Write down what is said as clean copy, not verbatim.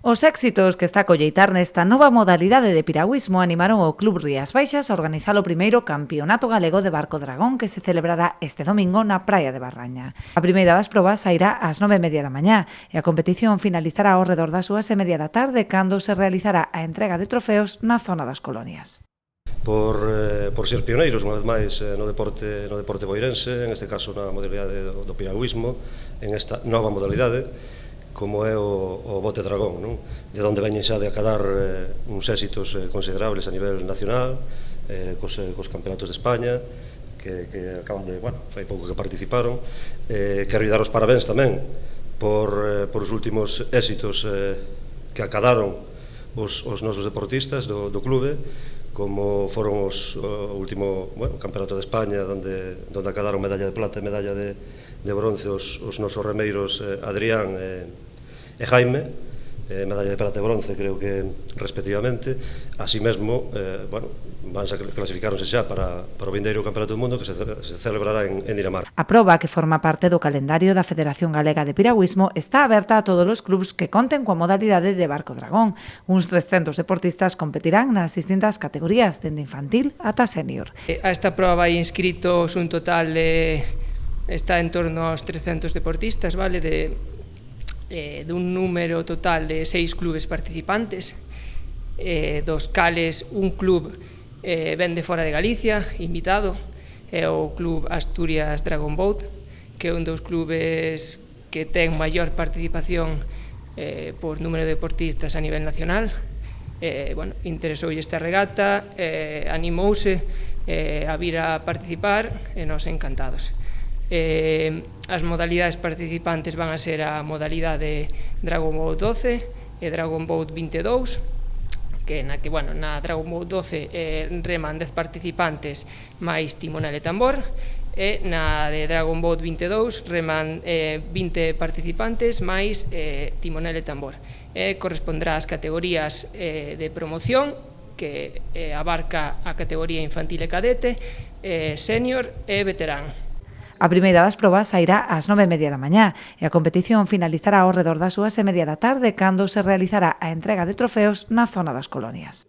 Os éxitos que está a colleitar nesta nova modalidade de piragüismo animaron o Club Rías Baixas a organizar o primeiro Campeonato Galego de Barco Dragón que se celebrará este domingo na praia de Barraña. A primeira das probas sairá ás 9:30 da mañá e a competición finalizará ao redor das 2:30 da tarde cando se realizará a entrega de trofeos na zona das colonias. Por ser pioneiros, unha vez máis, no deporte boirense, en este caso na modalidade do piragüismo, en esta nova modalidade, como é o bote dragón, non? De onde veñen xa de acadar uns éxitos considerables a nivel nacional, cos campeonatos de España, que acaban de, fai pouco que participaron. Quero dar os parabéns tamén por os últimos éxitos que acadaron os nosos deportistas do clube, como foron o último campeonato de España, onde acadaron medalla de plata e medalla de bronce os nosos remeiros Adrián e Jaime, medalla de plata e bronce, creo que respectivamente. Así mesmo, clasificáronse xa para o vindeiro Campeonato do Mundo que se celebrará en Dinamarca. A proba, que forma parte do calendario da Federación Galega de Piragüismo, está aberta a todos os clubs que conten coa modalidade de barco dragón. Uns 300 deportistas competirán nas distintas categorías, dende infantil ata sénior. A esta proba hai inscritos un total de... está en torno aos 300 deportistas, vale, dun número total de 6 clubes participantes, dos cales un club ven de fora de Galicia, invitado, é o Club Asturias Dragon Boat, que é un dos clubes que ten maior participación por número de deportistas a nivel nacional. Interesoulle esta regata, animouse a vir a participar e nos encantados. As modalidades participantes van a ser a modalidade Dragon Boat 12 e Dragon Boat 22, que na Dragon Boat 12 reman 10 participantes máis timonel e tambor, e na de Dragon Boat 22 reman 20 participantes máis timonel e tambor. Correspondrá ás categorías de promoción, que abarca a categoría infantil e cadete, sénior e veterán. A primeira das probas sairá ás 9:30 da mañá e a competición finalizará ao redor das 2:30 da tarde cando se realizará a entrega de trofeos na zona das colonias.